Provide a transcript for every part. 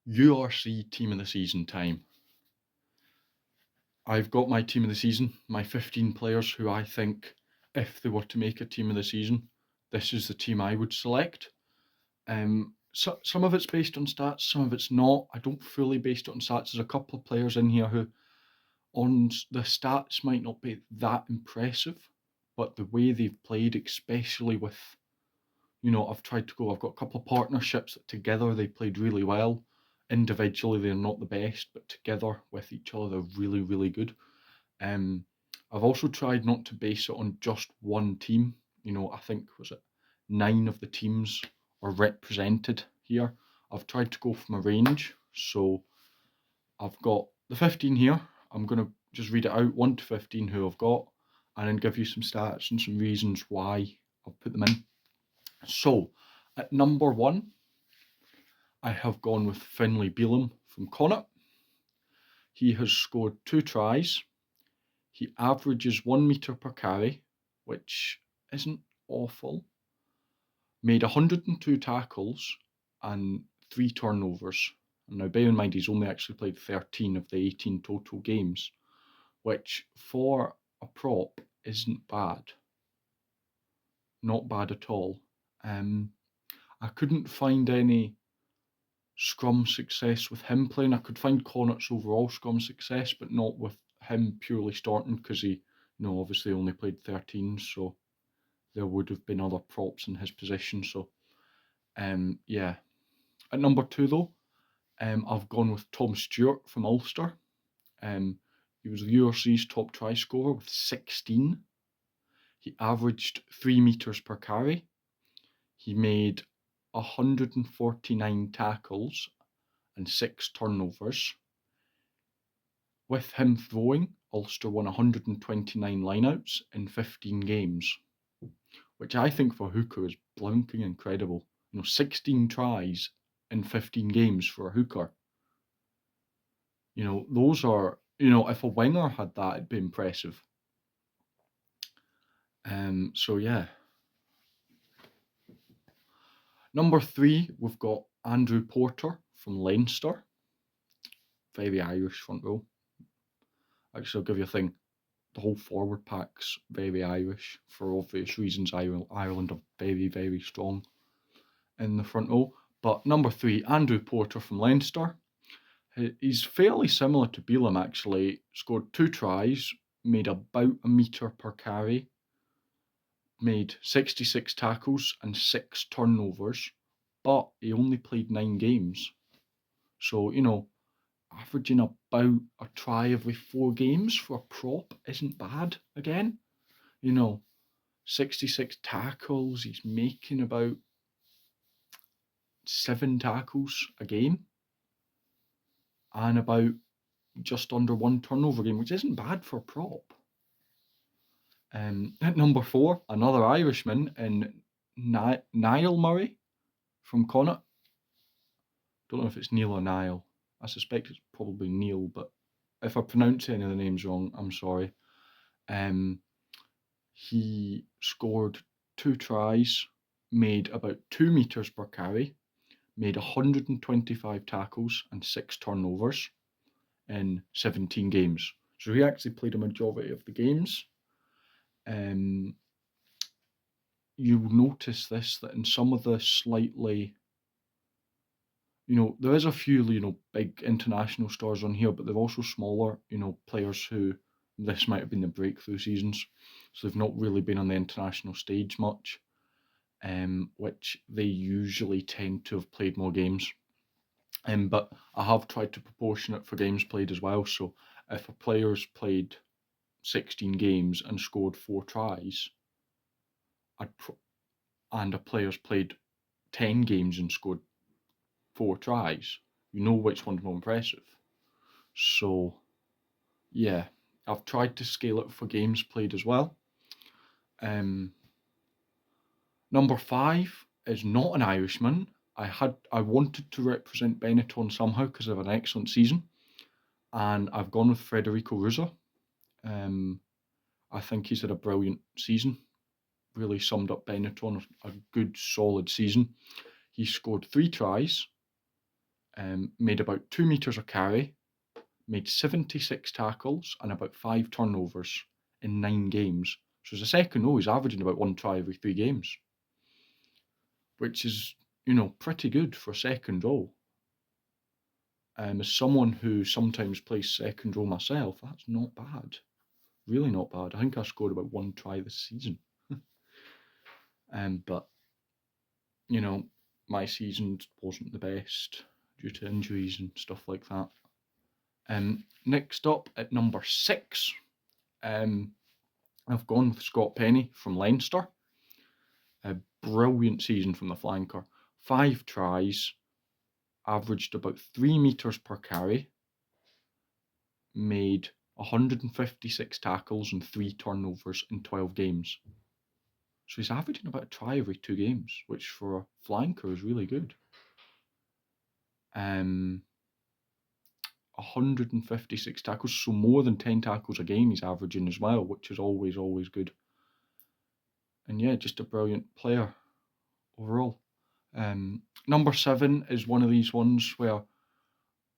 URC Team of the Season time. I've got my Team of the Season, my 15 players who I think, if they were to make a Team of the Season, this is the team I would select. So, some of it's based on stats, some of it's not. I don't fully base it on stats. There's a couple of players in here who, on the stats, might not be that impressive, but the way they've played, especially with, I've got a couple of partnerships that together they played really well. Individually, they're not the best, but together with each other, they're really, really good. I've also tried not to base it on just one team. I think, was it 9 of the teams are represented here. I've tried to go from a range. So I've got the 15 here. I'm going to just read it out, 1 to 15 who I've got, and then give you some stats and some reasons why I've put them in. So at number 1, I have gone with Bealham from Connacht. He has scored 2 tries. He averages 1 metre per carry, which isn't awful. Made 102 tackles and 3 turnovers. And now bear in mind he's only actually played 13 of the 18 total games, which for a prop isn't bad. Not bad at all. I couldn't find any scrum success with him playing. I could find Connacht's overall scrum success, but not with him purely starting, because he, obviously only played 13, so there would have been other props in his position. So, yeah. At number 2, though, I've gone with Tom Stewart from Ulster. He was the URC's top try scorer with 16. He averaged 3 metres per carry. He made 149 tackles and 6 turnovers. With him throwing, Ulster won 129 lineouts in 15 games, which I think for hooker is blinking incredible. 16 tries in 15 games for a hooker. Those are, if a winger had that, it'd be impressive. So yeah. Number 3, we've got Andrew Porter from Leinster. Very Irish front row. Actually, I'll give you a thing. The whole forward pack's very Irish for obvious reasons. Ireland are very, very strong in the front row. But number 3, Andrew Porter from Leinster. He's fairly similar to Bealham, actually. Scored 2 tries, made about a metre per carry, made 66 tackles and 6 turnovers, but he only played 9 games. So, averaging about a try every 4 games for a prop isn't bad again. 66 tackles, he's making about 7 tackles a game and about just under 1 turnover game, which isn't bad for a prop. At number 4, another Irishman in Niall Murray from Connacht. Don't know if it's Neil or Niall. I suspect it's probably Neil, but if I pronounce any of the names wrong, I'm sorry. He scored 2 tries, made about 2 metres per carry, made 125 tackles and 6 turnovers in 17 games. So he actually played a majority of the games. You'll notice this, that in some of the slightly, there is a few, big international stars on here, but they're also smaller, players who this might have been the breakthrough seasons. So they've not really been on the international stage much, which they usually tend to have played more games. But I have tried to proportion it for games played as well. So if a player's played 16 games and scored 4 tries, and a player's played 10 games and scored 4 tries, which one's more impressive. So, yeah, I've tried to scale it for games played as well. Number 5 is not an Irishman. I wanted to represent Benneton somehow because of an excellent season, and I've gone with Federico Ruzza. I think he's had a brilliant season. Really summed up Benneton, a good solid season. He scored 3 tries, made about 2 metres a carry, made 76 tackles and about 5 turnovers in 9 games. So as a second row, he's averaging about 1 try every 3 games, which is, pretty good for second row. As someone who sometimes plays second row myself, that's not bad. Really not bad. I think I scored about 1 try this season. But, my season wasn't the best due to injuries and stuff like that. Next up at number 6, I've gone with Scott Penny from Leinster. A brilliant season from the flanker. 5 tries, averaged about 3 metres per carry, made 156 tackles and 3 turnovers in 12 games. So he's averaging about a try every 2 games, which for a flanker is really good. 156 tackles, so more than 10 tackles a game he's averaging as well, which is always, always good. And yeah, just a brilliant player overall. Number 7 is one of these ones where,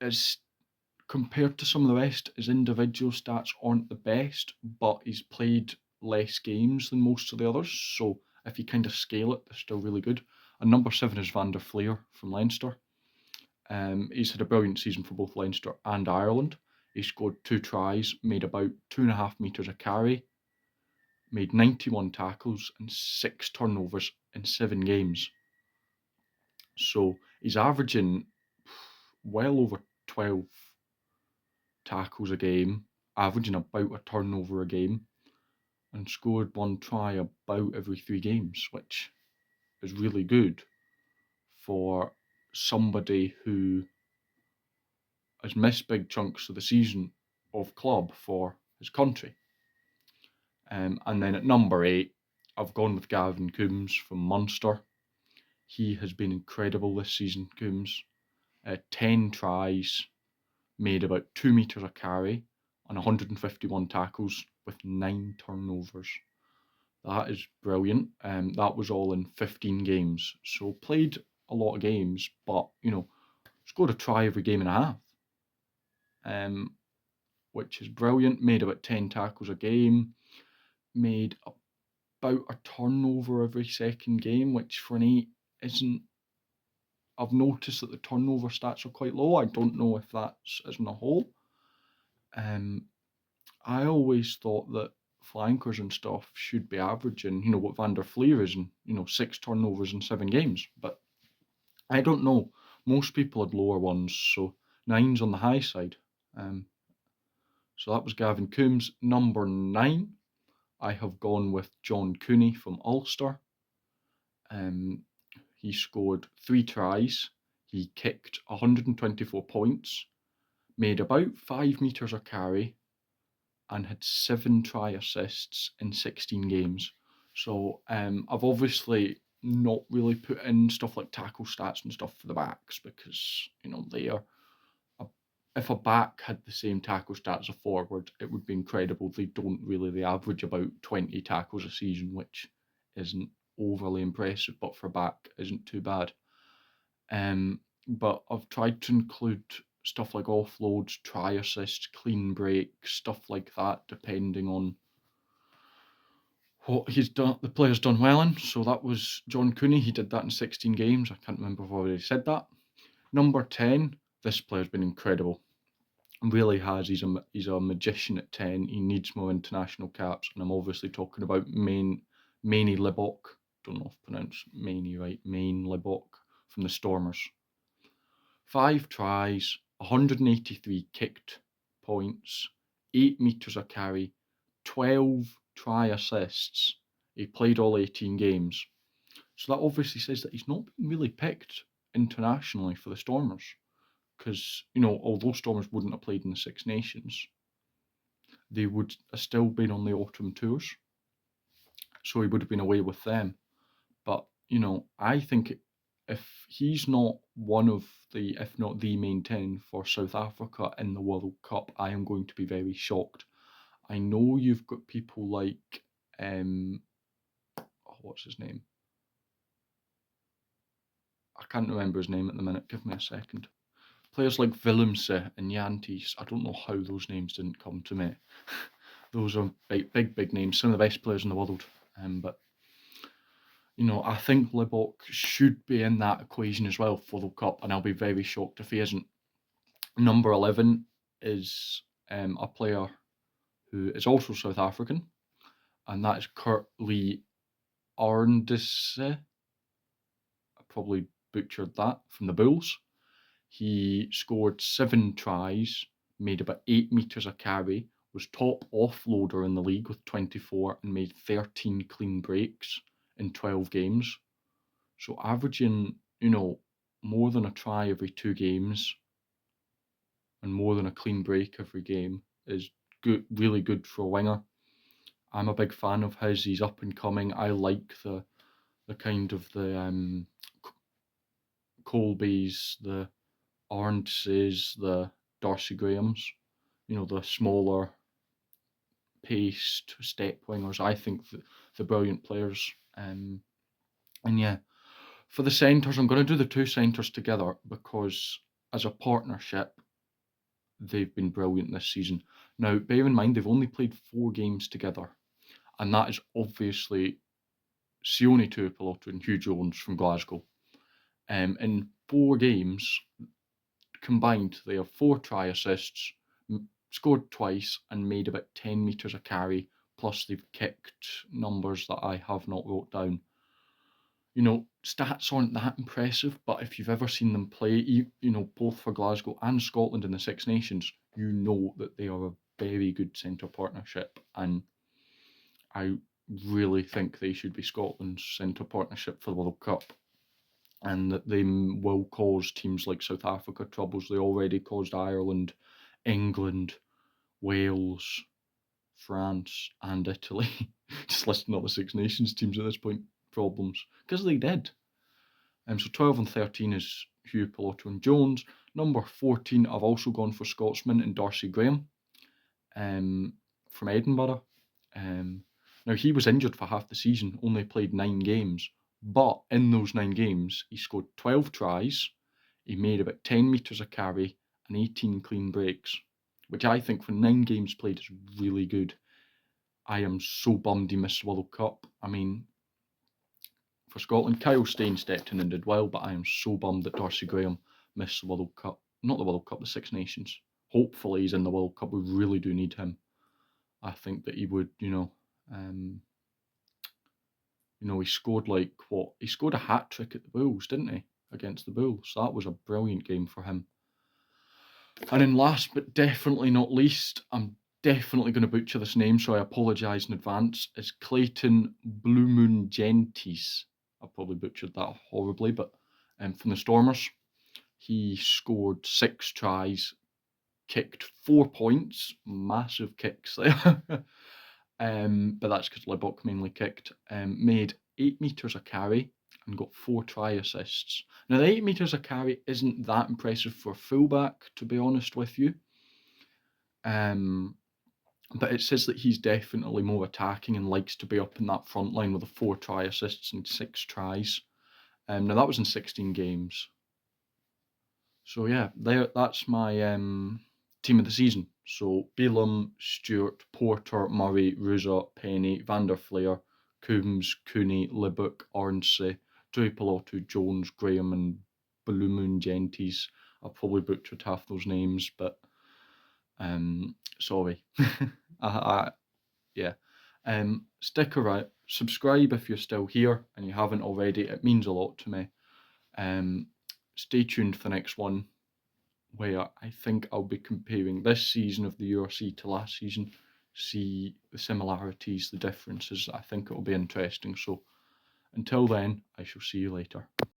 as compared to some of the rest, his individual stats aren't the best, but he's played less games than most of the others. So if you kind of scale it, they're still really good. And number 7 is Van der Flier from Leinster. He's had a brilliant season for both Leinster and Ireland. He scored 2 tries, made about 2.5 metres a carry, made 91 tackles and 6 turnovers in 7 games. So he's averaging well over 12 tackles a game, averaging about a turnover a game, and scored 1 try about every 3 games, which is really good for somebody who has missed big chunks of the season of club for his country. And then at number 8, I've gone with Gavin Coombes from Munster. He has been incredible this season, Coombes. 10 tries, made about 2 metres a carry, and 151 tackles with 9 turnovers. That is brilliant. That was all in 15 games. So played a lot of games, but, scored a try every game and a half. Which is brilliant. Made about 10 tackles a game. Made about a turnover every second game, which for an 8 isn't. I've noticed that the turnover stats are quite low. I don't know if that's as in a whole. I always thought that flankers and stuff should be averaging, what Van der Flier is in, 6 turnovers in 7 games. But I don't know. Most people had lower ones, so 9's on the high side. So that was Gavin Coombes. Number 9, I have gone with John Cooney from Ulster. He scored 3 tries. He kicked 124 points, made about 5 metres a carry, and had 7 try assists in 16 games. So I've obviously not really put in stuff like tackle stats and stuff for the backs because, they are. If a back had the same tackle stats as a forward, it would be incredible. They average about 20 tackles a season, which isn't overly impressive, but for a back isn't too bad. But I've tried to include stuff like offloads, try assists, clean breaks, stuff like that, depending on what he's done, the player's done well in. So that was John Cooney. He did that in 16 games. I can't remember if I've already said that. Number 10, this player's been incredible. Really has. He's a magician at 10. He needs more international caps, and I'm obviously talking about Maine Libbok. Don't know if I pronounced Maine right. Maine Libbok from the Stormers. 5 tries, 183 kicked points, 8 metres a carry, 12 try assists. He played all 18 games. So that obviously says that he's not been really picked internationally for the Stormers. Because, although Stormers wouldn't have played in the Six Nations, they would have still been on the autumn tours. So he would have been away with them. But, I think if he's not one of the, if not the main 10 for South Africa in the World Cup, I am going to be very shocked. I know you've got people like, what's his name? I can't remember his name at the minute. Give me a second. Players like Willemse and Jantis, I don't know how those names didn't come to me. Those are big names, some of the best players in the world. But I think Libbok should be in that equation as well for the Cup, and I'll be very shocked if he isn't. Number 11 is a player who is also South African, and that is Curtly Arendse. I probably butchered that, from the Bulls. He scored 7 tries, made about 8 metres a carry, was top offloader in the league with 24, and made 13 clean breaks in 12 games. So averaging, more than a try every 2 games and more than a clean break every game is good, really good for a winger. I'm a big fan of his. He's up and coming. I like the kind of the Colbys, the Arendses, the Darcy Grahams, the smaller paced step wingers. I think the brilliant players. And yeah, for the centres, I'm going to do the 2 centres together because as a partnership, they've been brilliant this season. Now, bear in mind, they've only played 4 games together, and that is obviously Sione Toupilotu and Hugh Jones from Glasgow. In 4 games combined, they have 4 try assists, scored twice, and made about 10 metres a carry, plus they've kicked numbers that I have not wrote down. Stats aren't that impressive, but if you've ever seen them play, both for Glasgow and Scotland in the Six Nations, you know that they are a very good centre partnership, and I really think they should be Scotland's centre partnership for the World Cup, and that they will cause teams like South Africa troubles. They already caused Ireland, England, Wales, France, and Italy. Just listing all the Six Nations teams at this point, problems, because they did. So 12 and 13 is Hugh, Piloto and Jones. Number 14, I've also gone for Scotsman and Darcy Graham from Edinburgh. Now, he was injured for half the season, only played 9 games, but in those 9 games, he scored 12 tries, he made about 10 metres a carry, and 18 clean breaks, which I think for 9 games played is really good. I am so bummed he missed the World Cup. I mean, for Scotland, Kyle Steyn stepped in and did well, but I am so bummed that Darcy Graham missed the World Cup. Not the World Cup, the Six Nations. Hopefully he's in the World Cup. We really do need him. I think that he would, he scored he scored a hat-trick at the Bulls, didn't he? Against the Bulls. That was a brilliant game for him. And then last but definitely not least, I'm definitely going to butcher this name, so I apologise in advance, is Clayton Blomonjentis. I've probably butchered that horribly, but from the Stormers, he scored 6 tries, kicked 4 points, massive kicks there, but that's because Libbok mainly kicked, made 8 metres a carry and got 4 try assists. Now, the 8 metres a carry isn't that impressive for a fullback, to be honest with you, but it says that he's definitely more attacking and likes to be up in that front line with the 4 try assists and 6 tries. Now, that was in 16 games. So, yeah, that's my team of the season. So, Bealham, Stewart, Porter, Murray, Ruzza, Penny, Van der Flier, Coombes, Cooney, Libbok, Arendse, Toupilotu, Jones, Graham, and Blomonjentis. I've probably butchered half those names, but sorry. Yeah. Stick around, subscribe if you're still here and you haven't already. It means a lot to me. Stay tuned for the next one, where I think I'll be comparing this season of the URC to last season, see the similarities, the differences. I think it'll be interesting. So until then, I shall see you later.